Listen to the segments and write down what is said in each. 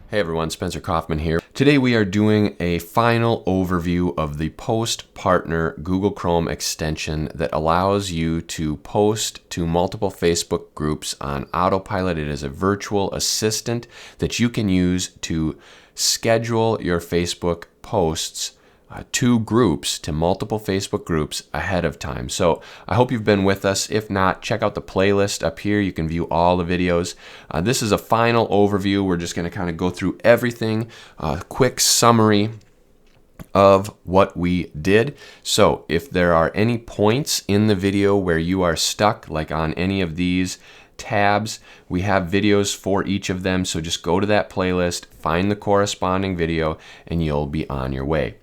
Hey everyone, Spencer Kaufman here. Today we are doing a final overview of the Post Partner Google Chrome extension that allows you to post to multiple Facebook groups on autopilot. It is a virtual assistant that you can use to schedule your Facebook posts to groups, to multiple Facebook groups ahead of time. So I hope you've been with us. If not, check out the playlist up here. You can view all the videos. This is a final overview. We're just going to kind of go through everything, a quick summary of what we did. So if there are any points in the video where you are stuck, like on any of these tabs, we have videos for each of them. So just go to that playlist, find the corresponding video, and you'll be on your way.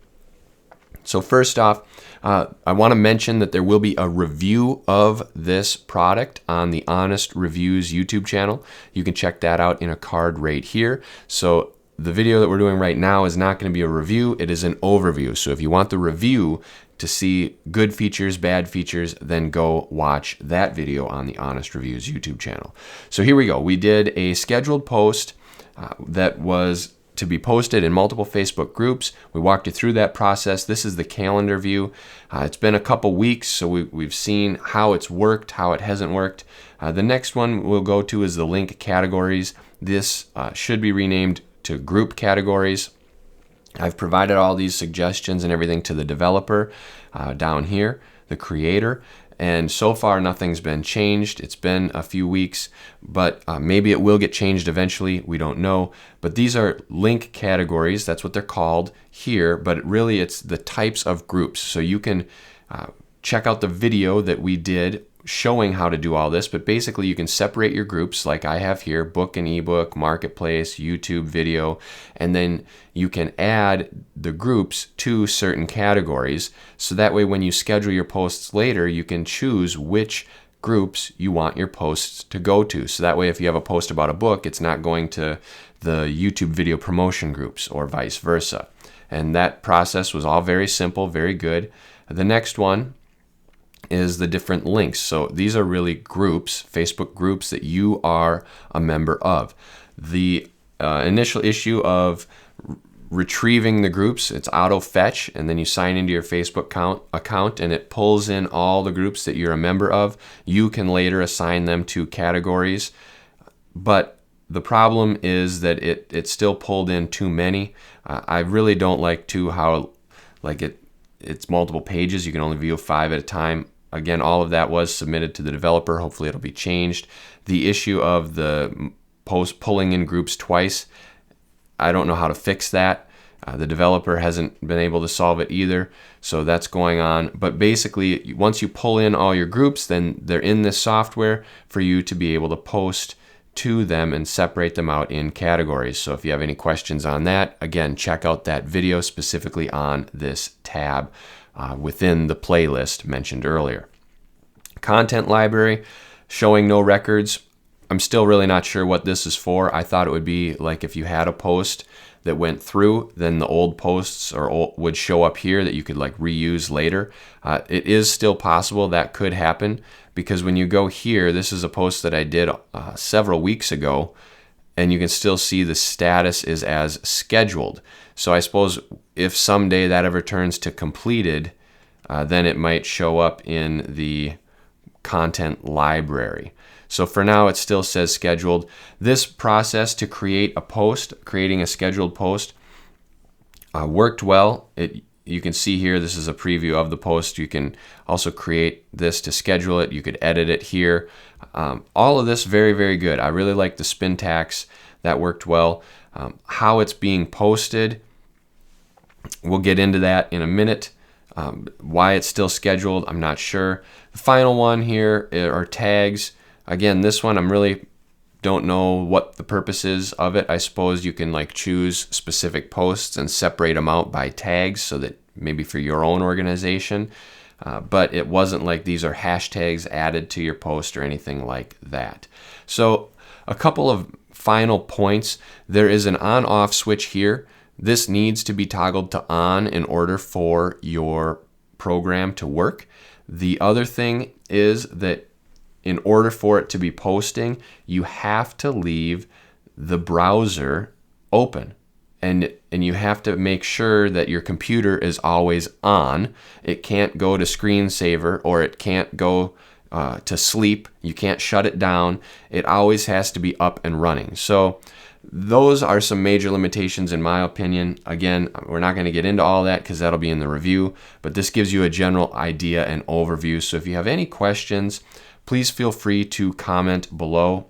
So first off, I want to mention that there will be a review of this product on the Honest Reviews YouTube channel. You can check that out in a card right here. So the video that we're doing right now is not going to be a review, it is an overview. So if you want the review to see good features, bad features, then go watch that video on the Honest Reviews YouTube channel. So here we go. We did a scheduled post that was to be posted in multiple Facebook groups. We walked you through that process. This is the calendar view. It's been a couple weeks, so we've seen how it's worked, how it hasn't worked. The next one we'll go to is the link categories. This should be renamed to group categories. I've provided all these suggestions and everything to the developer down here, the creator. And so far, nothing's been changed. It's been a few weeks, but maybe it will get changed eventually. We don't know. But these are link categories. That's what they're called here. But really, it's the types of groups. So you can check out the video that we did showing how to do all this. But basically, you can separate your groups like I have here, book and ebook, marketplace, YouTube video, and then you can add the groups to certain categories. So that way, when you schedule your posts later, you can choose which groups you want your posts to go to. So that way, if you have a post about a book, it's not going to the YouTube video promotion groups or vice versa. And that process was all very simple, very good. The next one is the different links. So these are really groups, Facebook groups that you are a member of. The initial issue of retrieving the groups, it's auto fetch, and then you sign into your Facebook account and it pulls in all the groups that you're a member of. You can later assign them to categories, but the problem is that it still pulled in too many. I really don't like how it's multiple pages. You can only view 5 at a time. Again, all of that was submitted to the developer. Hopefully it'll be changed. The issue of the post pulling in groups twice, I don't know how to fix that. The developer hasn't been able to solve it either, so that's going on. But basically, once you pull in all your groups, then they're in this software for you to be able to post to them and separate them out in categories. So if you have any questions on that, again, check out that video specifically on this tab within the playlist mentioned earlier. Content library, showing no records. I'm still really not sure what this is for. I thought it would be like if you had a post that went through, then the old posts would show up here that you could like reuse later. It is still possible that could happen, because when you go here, this is a post that I did several weeks ago, and you can still see the status is as scheduled. So I suppose if someday that ever turns to completed, then it might show up in the content library. So for now, it still says scheduled. This process to create a post, creating a scheduled post, worked well. You can see here, this is a preview of the post. You can also create this to schedule it. You could edit it here. All of this very, very good. I really like the spin tax. That worked well. How it's being posted, we'll get into that in a minute. Why it's still scheduled, I'm not sure. The final one here are tags. Again, this one, I'm really don't know what the purpose is of it. I suppose you can like choose specific posts and separate them out by tags so that maybe for your own organization. But it wasn't like these are hashtags added to your post or anything like that. So a couple of final points. There is an on-off switch here. This needs to be toggled to on in order for your program to work. The other thing is that in order for it to be posting, you have to leave the browser open. And you have to make sure that your computer is always on. It can't go to screensaver, or it can't go to sleep. You can't shut it down. It always has to be up and running. So those are some major limitations in my opinion. Again, we're not going to get into all that because that'll be in the review, but this gives you a general idea and overview. So if you have any questions, please feel free to comment below.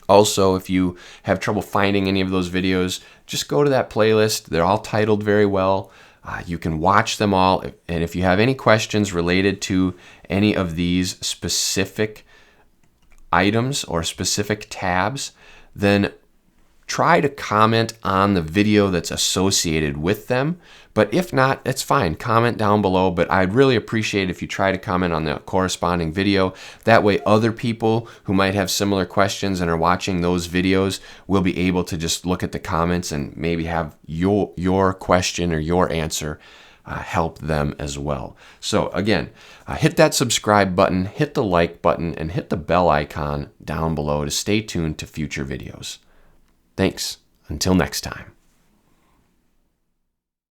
Also, if you have trouble finding any of those videos, just go to that playlist. They're all titled very well. You can watch them all. And if you have any questions related to any of these specific items or specific tabs, then try to comment on the video that's associated with them. But if not, it's fine. Comment down below. But I'd really appreciate if you try to comment on the corresponding video. That way other people who might have similar questions and are watching those videos will be able to just look at the comments and maybe have your question or your answer help them as well. So again, hit that subscribe button, hit the like button, and hit the bell icon down below to stay tuned to future videos. Thanks. Until next time.